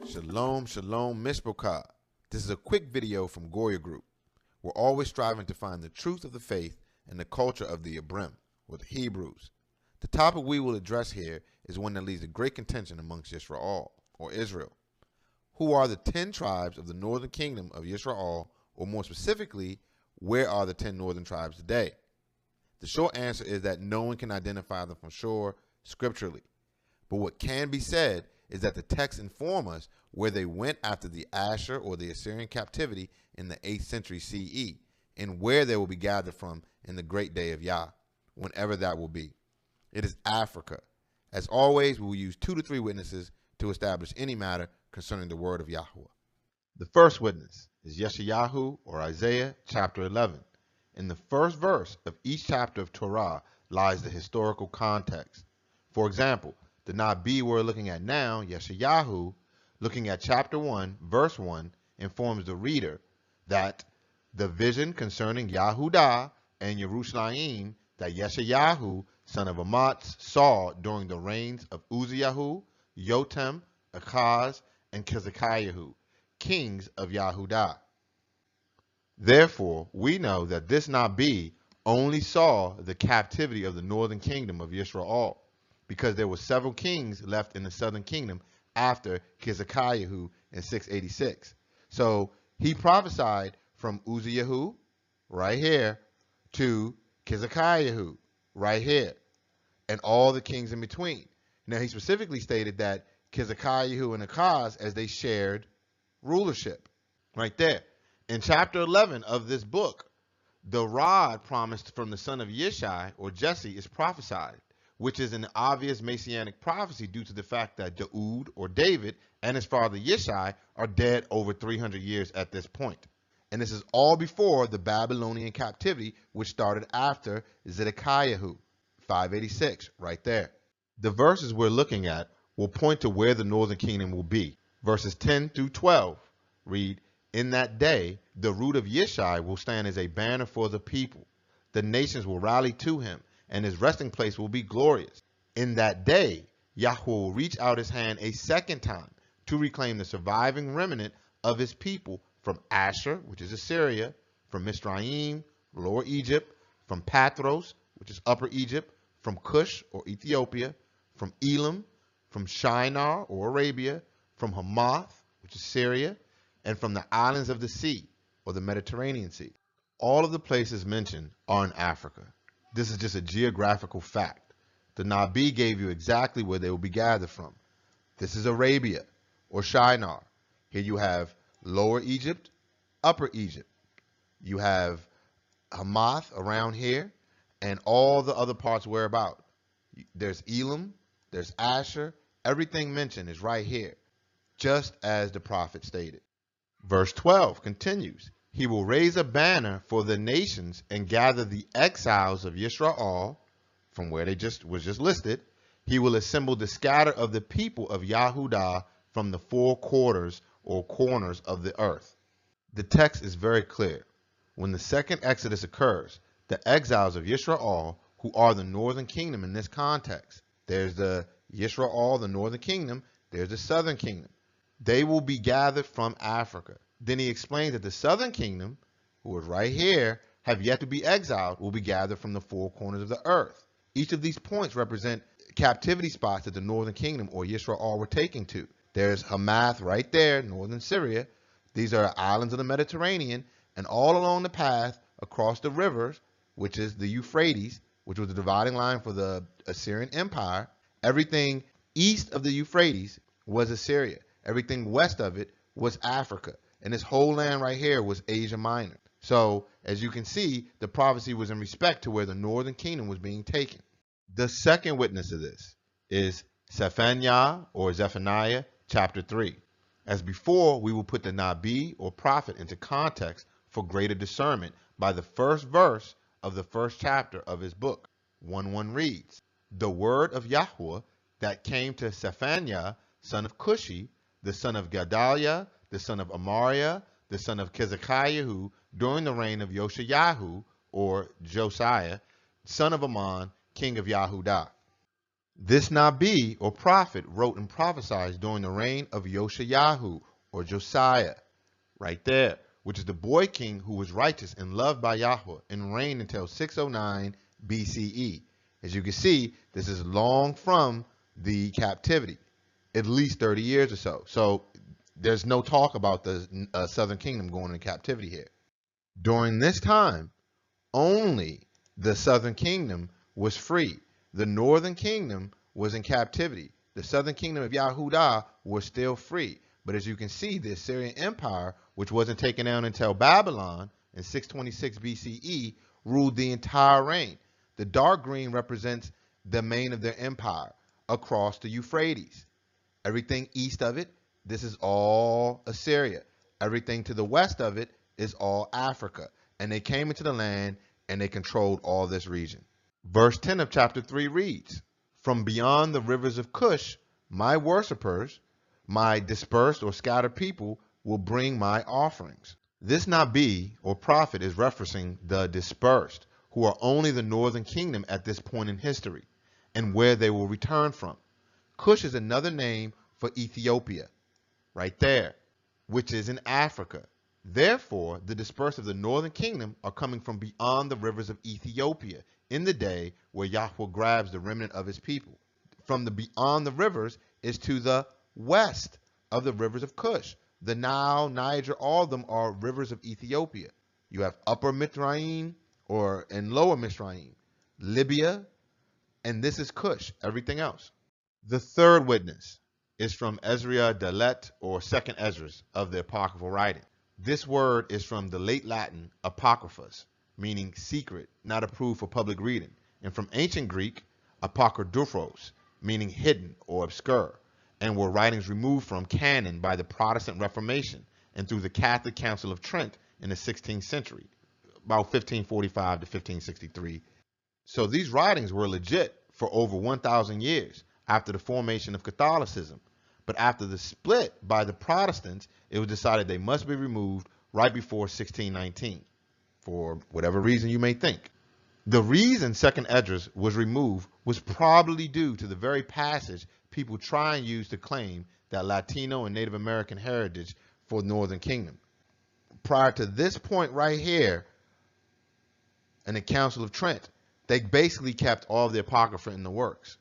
Shalom, shalom, mishpokah. This is a quick video from Goya Group. We're always striving to find the truth of the faith and the culture of the Abrim, or the Hebrews. The topic we will address here is one that leads to great contention amongst Yisrael, or Israel. Who are the 10 tribes of the northern kingdom of Yisrael, or more specifically, where are the 10 northern tribes today? The short answer is that no one can identify them for sure scripturally. But what can be said is that the texts inform us where they went after the Asher or the Assyrian captivity in the 8th century CE, and where they will be gathered from in the great day of Yah, whenever that will be. It is Africa. As always, we will use 2 to 3 witnesses to establish any matter concerning the word of Yahweh. The first witness is Yeshayahu, or Isaiah, chapter 11. In the first verse of each chapter of Torah lies the historical context. For example, the Nabi we're looking at now, Yeshayahu, looking at chapter 1, verse 1, informs the reader that the vision concerning Yahudah and Yerushalayim that Yeshayahu, son of Amatz, saw during the reigns of Uzziyahu, Yotam, Achaz, and Kezekiahu, kings of Yahudah. Therefore, we know that this Nabi only saw the captivity of the northern kingdom of Yisrael, because there were several kings left in the southern kingdom after Kezekiahu in 686. So he prophesied from Uzziyahu, right here, to Kezekiahu, right here, and all the kings in between. Now, he specifically stated that Kezekiahu and Achaz, as they shared rulership, right there. In chapter 11 of this book, the rod promised from the son of Yishai, or Jesse, is prophesied, which is an obvious messianic prophecy due to the fact that Daud, or David, and his father Yishai are dead over 300 years at this point. And this is all before the Babylonian captivity, which started after Zedekiahu, 586, right there. The verses we're looking at will point to where the northern kingdom will be. Verses 10 through 12 read, "In that day, the root of Yishai will stand as a banner for the people. The nations will rally to him, and his resting place will be glorious. In that day, Yahweh will reach out his hand a second time to reclaim the surviving remnant of his people from Asher, which is Assyria, from Misraim, Lower Egypt, from Pathros, which is Upper Egypt, from Cush, or Ethiopia, from Elam, from Shinar, or Arabia, from Hamath, which is Syria, and from the islands of the sea, or the Mediterranean Sea." All of the places mentioned are in Africa. This is just a geographical fact. The Nabi gave you exactly where they will be gathered from. This is Arabia, or Shinar. Here you have Lower Egypt, Upper Egypt. You have Hamath around here, and all the other parts whereabout. There's Elam, there's Asher. Everything mentioned is right here, just as the prophet stated. Verse 12 continues, "He will raise a banner for the nations and gather the exiles of Yisrael," from where they was just listed. "He will assemble the scatter of the people of Yahudah from the 4 quarters or corners of the earth." The text is very clear. When the second Exodus occurs, the exiles of Yisrael, who are the northern kingdom in this context, there's the Yisrael, the northern kingdom, there's the southern kingdom. They will be gathered from Africa. Then he explains that the southern kingdom, who is right here, have yet to be exiled, will be gathered from the 4 corners of the earth. Each of these points represent captivity spots that the northern kingdom, or Yisrael, were taken to. There's Hamath right there, northern Syria. These are islands of the Mediterranean, and all along the path across the rivers, which is the Euphrates, which was the dividing line for the Assyrian Empire. Everything east of the Euphrates was Assyria. Everything west of it was Africa. And this whole land right here was Asia Minor. So, as you can see, the prophecy was in respect to where the northern kingdom was being taken. The second witness of this is Zephaniah, or Zephaniah, chapter 3. As before, we will put the Nabi, or prophet, into context for greater discernment by the first verse of the first chapter of his book. 1:1 reads, "The word of Yahweh that came to Zephaniah, son of Cushi, the son of Gedaliah, the son of Amariah, the son of Kezekiahu, during the reign of Yoshayahu, or Josiah, son of Ammon, king of Yahudah. This Nabi, or prophet, wrote and prophesied during the reign of Yoshayahu, or Josiah, right there, which is the boy king who was righteous and loved by Yahweh and reigned until 609 BCE. As you can see, this is long from the captivity, at least 30 years or so. So there's no talk about the southern kingdom going into captivity here. During this time, only the southern kingdom was free. The northern kingdom was in captivity. The southern kingdom of Yahudah was still free. But as you can see, the Assyrian Empire, which wasn't taken down until Babylon in 626 BCE, ruled the entire reign. The dark green represents the main of their empire across the Euphrates. Everything east of it, this is all Assyria. Everything to the west of it is all Africa. And they came into the land and they controlled all this region. Verse 10 of chapter 3 reads, "From beyond the rivers of Cush, my worshippers, my dispersed or scattered people, will bring my offerings." This Nabi, or prophet, is referencing the dispersed, who are only the northern kingdom at this point in history, and where they will return from. Cush is another name for Ethiopia, right there, which is in Africa. Therefore, the dispersed of the northern kingdom are coming from beyond the rivers of Ethiopia in the day where Yahweh grabs the remnant of his people. From the beyond the rivers is to the west of the rivers of Cush. The Nile, Niger, all of them are rivers of Ethiopia. You have Upper Mitzrayim and Lower Mitzrayim, Libya, and this is Cush, everything else. The third witness is from Ezra Dalet, or Second Esdras, of the apocryphal writing. This word is from the late Latin apocryphos, meaning secret, not approved for public reading, and from ancient Greek apokryphos, meaning hidden or obscure, and were writings removed from canon by the Protestant Reformation and through the Catholic Council of Trent in the 16th century, about 1545 to 1563. So these writings were legit for over 1,000 years after the formation of Catholicism. But after the split by the Protestants, it was decided they must be removed right before 1619, for whatever reason you may think. The reason Second Esdras was removed was probably due to the very passage people try and use to claim that Latino and Native American heritage for the Northern Kingdom. Prior to this point right here, in the Council of Trent, they basically kept all of the Apocrypha in the works.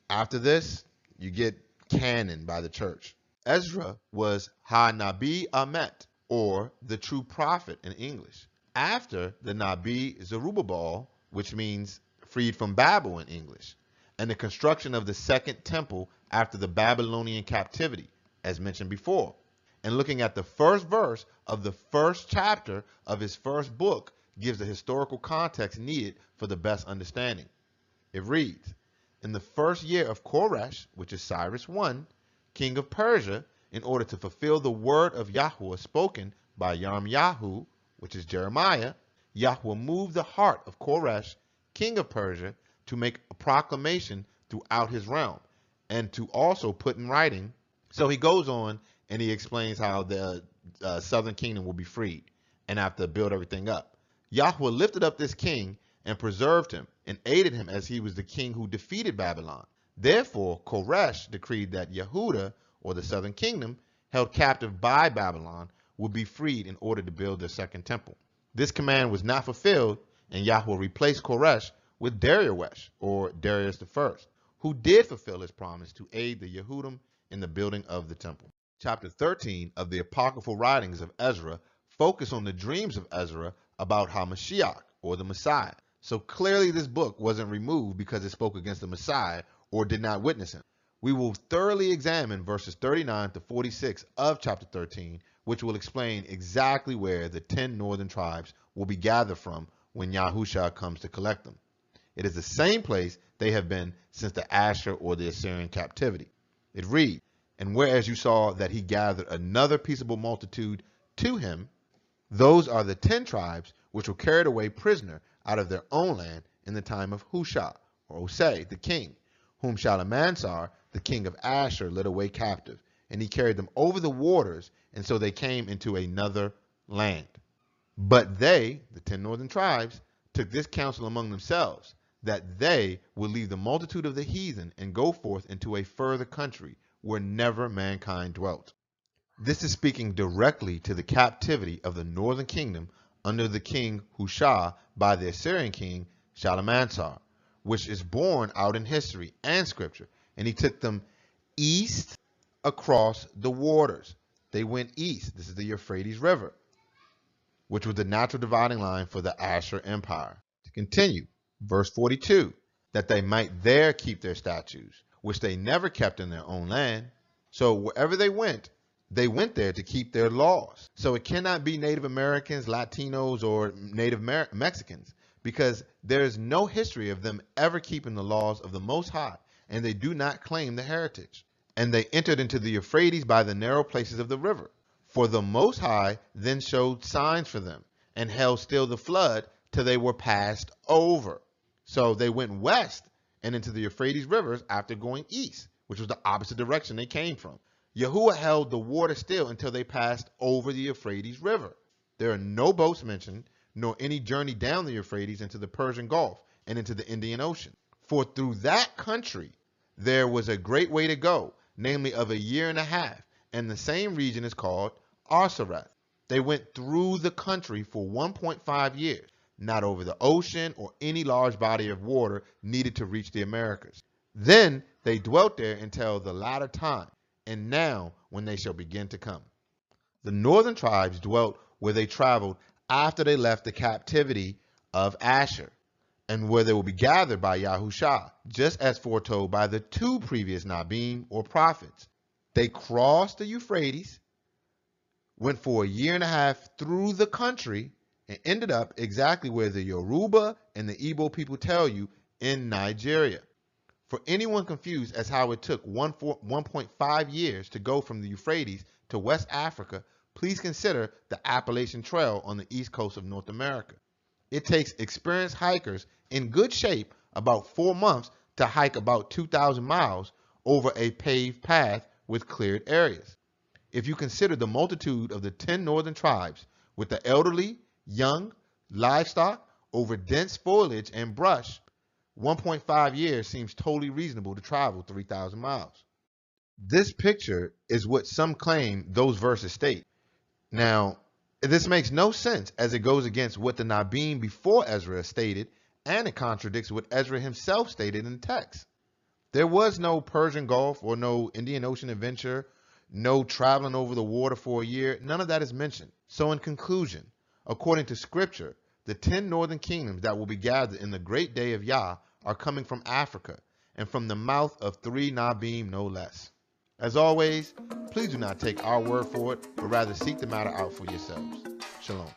After this, you get canon by the church. Ezra was Ha-Nabi Amet, or the true prophet in English. After the Nabi Zerubbabel, which means freed from Babel in English, and the construction of the second temple after the Babylonian captivity, as mentioned before. And looking at the first verse of the first chapter of his first book gives the historical context needed for the best understanding. It reads, "In the first year of Koresh, which is Cyrus I, king of Persia, in order to fulfill the word of Yahweh spoken by Yirmiyahu, which is Jeremiah, Yahweh moved the heart of Koresh, king of Persia, to make a proclamation throughout his realm, and to also put in writing." So he goes on and he explains how the southern kingdom will be freed and have to build everything up. Yahweh lifted up this king and preserved him and aided him as he was the king who defeated Babylon. Therefore, Koresh decreed that Yehudah, or the southern kingdom, held captive by Babylon, would be freed in order to build their second temple. This command was not fulfilled, and Yahweh replaced Koresh with Darius, or Darius I, who did fulfill his promise to aid the Yehudim in the building of the temple. Chapter 13 of the apocryphal writings of Ezra focus on the dreams of Ezra about Hamashiach, or the Messiah. So clearly this book wasn't removed because it spoke against the Messiah or did not witness him. We will thoroughly examine verses 39 to 46 of chapter 13, which will explain exactly where the 10 northern tribes will be gathered from when Yahusha comes to collect them. It is the same place they have been since the Asher or the Assyrian captivity. It reads, "And whereas you saw that he gathered another peaceable multitude to him, those are the 10 tribes which were carried away prisoner out of their own land in the time of Husha, or Osei, the king, whom Shalmaneser, the king of Asher, led away captive. And he carried them over the waters, and so they came into another land." But they, the 10 northern tribes, took this counsel among themselves, that they would leave the multitude of the heathen and go forth into a further country where never mankind dwelt. This is speaking directly to the captivity of the northern kingdom under the king Hushai by the Assyrian king Shalmaneser, which is borne out in history and scripture. And he took them east across the waters. They went east. This is the Euphrates River, which was the natural dividing line for the Asher Empire. To continue, verse 42, that they might there keep their statutes, which they never kept in their own land. So wherever they went there to keep their laws. So it cannot be Native Americans, Latinos, or Native Mexicans, because there is no history of them ever keeping the laws of the Most High, and they do not claim the heritage. And they entered into the Euphrates by the narrow places of the river. For the Most High then showed signs for them, and held still the flood till they were passed over. So they went west and into the Euphrates rivers after going east, which was the opposite direction they came from. Yahuwah held the water still until they passed over the Euphrates River. There are no boats mentioned, nor any journey down the Euphrates into the Persian Gulf and into the Indian Ocean. For through that country there was a great way to go, namely of a year and a half, and the same region is called Arsareth. They went through the country for 1.5 years, not over the ocean or any large body of water needed to reach the Americas. Then they dwelt there until the latter time, and now when they shall begin to come. The northern tribes dwelt where they traveled after they left the captivity of Asher, and where they will be gathered by Yahushua, just as foretold by the two previous Nabim or prophets. They crossed the Euphrates, went for a year and a half through the country, and ended up exactly where the Yoruba and the Igbo people tell you, in Nigeria. For anyone confused as how it took 1.5 years to go from the Euphrates to West Africa, please consider the Appalachian Trail on the east coast of North America. It takes experienced hikers in good shape about 4 months to hike about 2,000 miles over a paved path with cleared areas. If you consider the multitude of the 10 northern tribes with the elderly, young, livestock, over dense foliage and brush, 1.5 years seems totally reasonable to travel 3,000 miles. This picture is what some claim those verses state. Now, this makes no sense as it goes against what the Nabim before Ezra stated, and it contradicts what Ezra himself stated in the text. There was no Persian Gulf or no Indian Ocean adventure, no traveling over the water for a year. None of that is mentioned. So in conclusion, according to scripture, the 10 northern kingdoms that will be gathered in the great day of Yah are coming from Africa, and from the mouth of 3 Nabim no less. As always, please do not take our word for it, but rather seek the matter out for yourselves. Shalom.